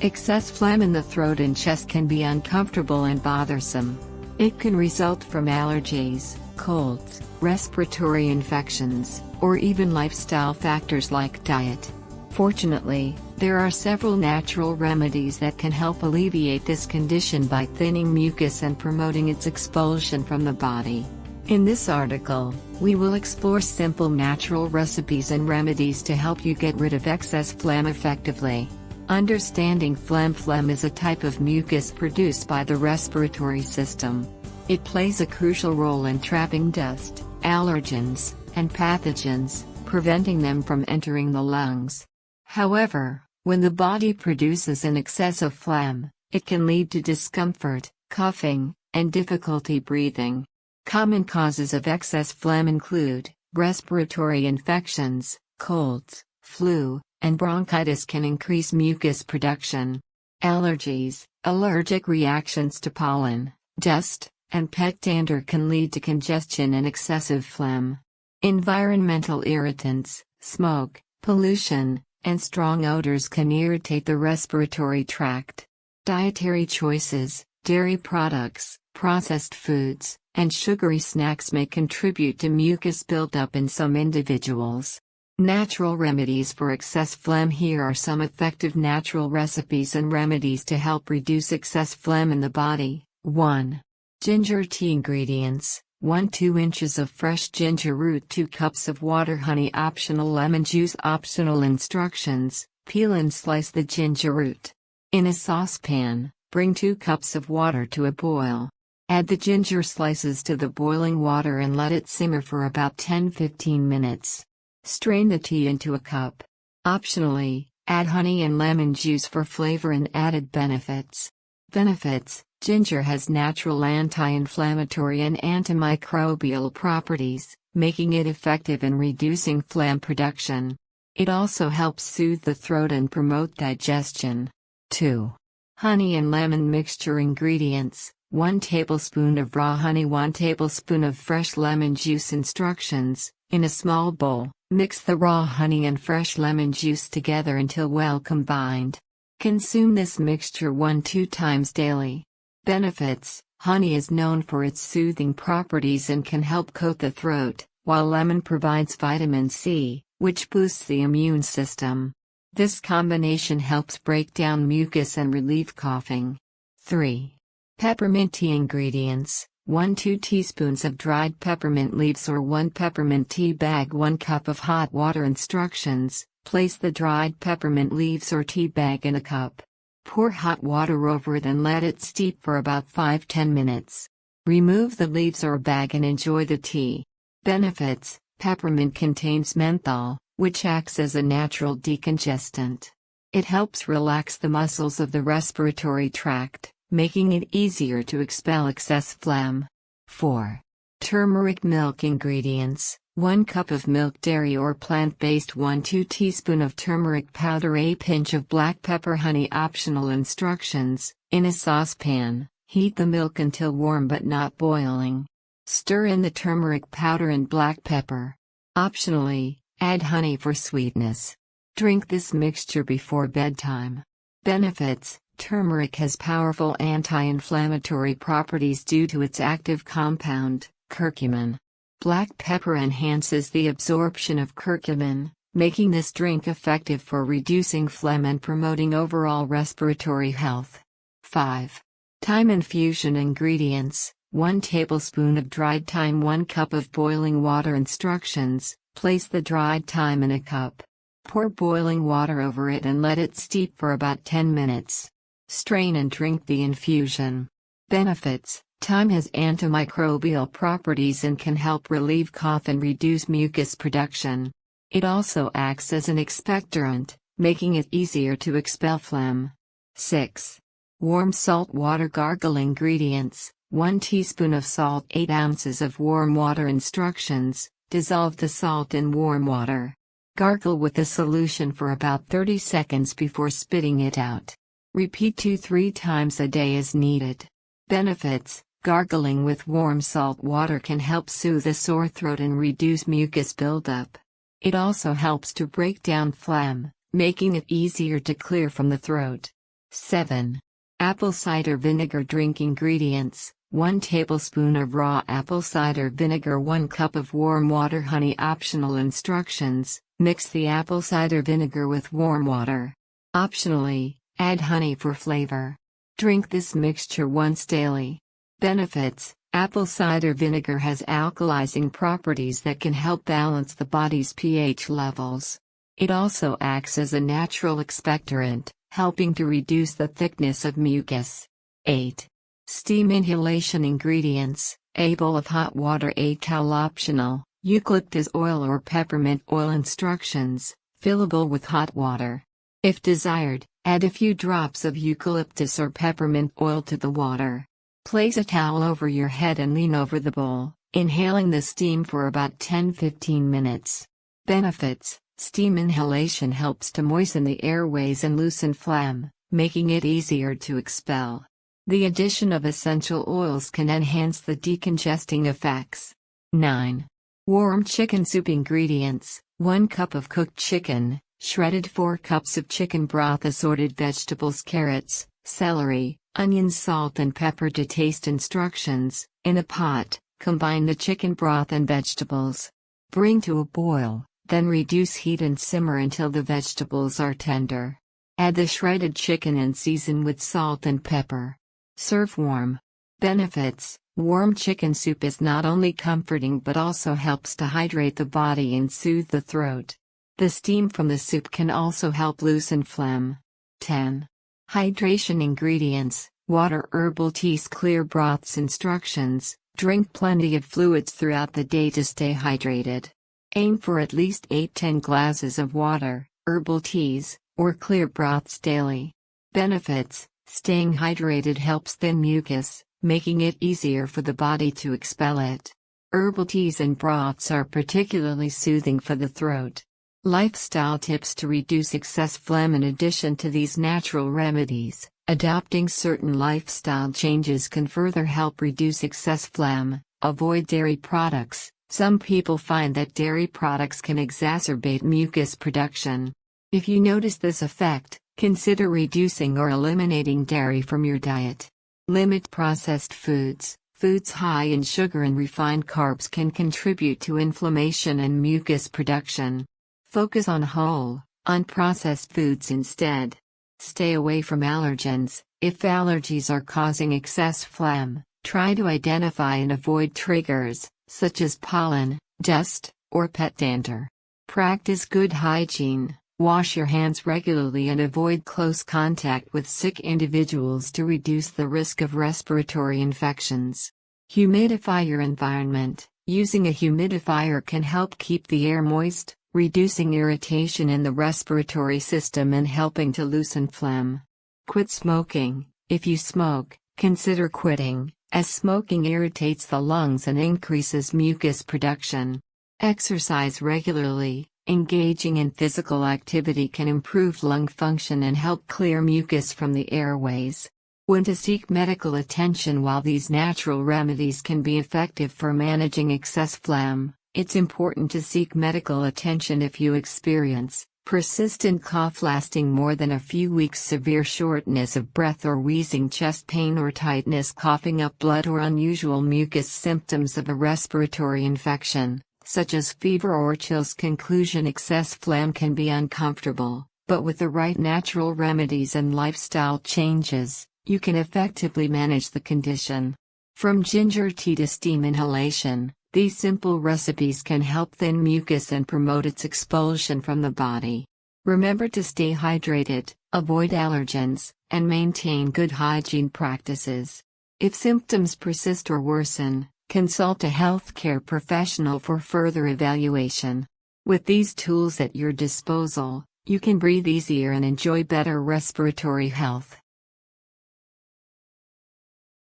Excess phlegm in the throat and chest can be uncomfortable and bothersome. It can result from allergies, colds, respiratory infections, or even lifestyle factors like diet. Fortunately, there are several natural remedies that can help alleviate this condition by thinning mucus and promoting its expulsion from the body. In this article, we will explore simple natural recipes and remedies to help you get rid of excess phlegm effectively. Understanding phlegm. Phlegm is a type of mucus produced by the respiratory system. It plays a crucial role in trapping dust, allergens, and pathogens, preventing them from entering the lungs. However, when the body produces an excess of phlegm, it can lead to discomfort, coughing, and difficulty breathing. Common causes of excess phlegm include respiratory infections, colds, flu, and bronchitis can increase mucus production. Allergies, allergic reactions to pollen, dust, and pet dander can lead to congestion and excessive phlegm. Environmental irritants, smoke, pollution, and strong odors can irritate the respiratory tract. Dietary choices, dairy products, processed foods, and sugary snacks may contribute to mucus buildup in some individuals. Natural remedies for excess phlegm. Here are some effective natural recipes and remedies to help reduce excess phlegm in the body. 1. Ginger tea. Ingredients: 1-2 inches of fresh ginger root, 2 cups of water, honey optional, lemon juice optional. Instructions: peel and slice the ginger root. In a saucepan, bring 2 cups of water to a boil. Add the ginger slices to the boiling water and let it simmer for about 10-15 minutes. Strain the tea into a cup. Optionally, add honey and lemon juice for flavor and added benefits. Benefits: ginger has natural anti-inflammatory and antimicrobial properties, making it effective in reducing phlegm production. It also helps soothe the throat and promote digestion. 2. Honey and lemon mixture. Ingredients: 1 tablespoon of raw honey, 1 tablespoon of fresh lemon juice. Instructions: in a small bowl, mix the raw honey and fresh lemon juice together until well combined. Consume this mixture 1-2 times daily. Benefits: honey is known for its soothing properties and can help coat the throat, while lemon provides vitamin C, which boosts the immune system. This combination helps break down mucus and relieve coughing. 3. Peppermint tea. Ingredients: 1-2 teaspoons of dried peppermint leaves or 1 peppermint tea bag, 1 cup of hot water. Instructions: place the dried peppermint leaves or tea bag in a cup. Pour hot water over it and let it steep for about 5-10 minutes. Remove the leaves or bag and enjoy the tea. Benefits: peppermint contains menthol, which acts as a natural decongestant. It helps relax the muscles of the respiratory tract, making it easier to expel excess phlegm. 4. Turmeric milk. Ingredients: 1 cup of milk, dairy or plant-based, 1-2 teaspoon of turmeric powder, a pinch of black pepper, honey optional. Instructions: in a saucepan, heat the milk until warm but not boiling. Stir in the turmeric powder and black pepper. Optionally, add honey for sweetness. Drink this mixture before bedtime. Benefits: turmeric has powerful anti-inflammatory properties due to its active compound, curcumin. Black pepper enhances the absorption of curcumin, making this drink effective for reducing phlegm and promoting overall respiratory health. 5. Thyme infusion. Ingredients: 1 tablespoon of dried thyme, 1 cup of boiling water. Instructions: place the dried thyme in a cup. Pour boiling water over it and let it steep for about 10 minutes. Strain and drink the infusion. Benefits: thyme has antimicrobial properties and can help relieve cough and reduce mucus production. It also acts as an expectorant, making it easier to expel phlegm. 6. Warm salt water. Gargle. Ingredients: 1 teaspoon of salt, 8 ounces of warm water. Instructions: dissolve the salt in warm water. Gargle with the solution for about 30 seconds before spitting it out. Repeat 2-3 times a day as needed. Benefits: gargling with warm salt water can help soothe a sore throat and reduce mucus buildup. It also helps to break down phlegm, making it easier to clear from the throat. 7. Apple cider vinegar. Drink ingredients: 1 tablespoon of raw apple cider vinegar, 1 cup of warm water, honey. Optional instructions: mix the apple cider vinegar with warm water. Optionally, add honey for flavor. Drink this mixture once daily. Benefits: apple cider vinegar has alkalizing properties that can help balance the body's pH levels. It also acts as a natural expectorant, helping to reduce the thickness of mucus. 8. Steam inhalation. Ingredients: a bowl of hot water, a towel. Optional, eucalyptus oil or peppermint oil. Instructions: fillable with hot water. If desired, add a few drops of eucalyptus or peppermint oil to the water. Place a towel over your head and lean over the bowl, inhaling the steam for about 10-15 minutes. Benefits: steam inhalation helps to moisten the airways and loosen phlegm, making it easier to expel. The addition of essential oils can enhance the decongesting effects. 9. Warm chicken soup. Ingredients: 1 cup of cooked chicken, shredded 4 cups of chicken broth, assorted vegetables, carrots, celery, onions, salt and pepper to taste. Instructions: in a pot, combine the chicken broth and vegetables. Bring to a boil, then reduce heat and simmer until the vegetables are tender. Add the shredded chicken and season with salt and pepper. Serve warm. Benefits: warm chicken soup is not only comforting but also helps to hydrate the body and soothe the throat. The steam from the soup can also help loosen phlegm. 10. Hydration. Ingredients: water, herbal teas, clear broths. Instructions: drink plenty of fluids throughout the day to stay hydrated. Aim for at least 8-10 glasses of water, herbal teas, or clear broths daily. Benefits: staying hydrated helps thin mucus, making it easier for the body to expel it. Herbal teas and broths are particularly soothing for the throat. Lifestyle tips to reduce excess phlegm. In addition to these natural remedies, adopting certain lifestyle changes can further help reduce excess phlegm. Avoid dairy products. Some people find that dairy products can exacerbate mucus production. If you notice this effect, consider reducing or eliminating dairy from your diet. Limit processed foods. Foods high in sugar and refined carbs can contribute to inflammation and mucus production. Focus on whole, unprocessed foods instead. Stay away from allergens. If allergies are causing excess phlegm, try to identify and avoid triggers, such as pollen, dust, or pet dander. Practice good hygiene. Wash your hands regularly and avoid close contact with sick individuals to reduce the risk of respiratory infections. Humidify your environment. Using a humidifier can help keep the air moist, reducing irritation in the respiratory system and helping to loosen phlegm. Quit smoking. If you smoke, consider quitting, as smoking irritates the lungs and increases mucus production. Exercise regularly. Engaging in physical activity can improve lung function and help clear mucus from the airways. When to seek medical attention. While these natural remedies can be effective for managing excess phlegm, it's important to seek medical attention if you experience persistent cough lasting more than a few weeks, severe shortness of breath or wheezing, chest pain or tightness, coughing up blood, or unusual mucus symptoms of a respiratory infection, such as fever or chills. Conclusion: excess phlegm can be uncomfortable, but with the right natural remedies and lifestyle changes, you can effectively manage the condition. From ginger tea to steam inhalation, these simple recipes can help thin mucus and promote its expulsion from the body. Remember to stay hydrated, avoid allergens, and maintain good hygiene practices. If symptoms persist or worsen, consult a healthcare professional for further evaluation. With these tools at your disposal, you can breathe easier and enjoy better respiratory health.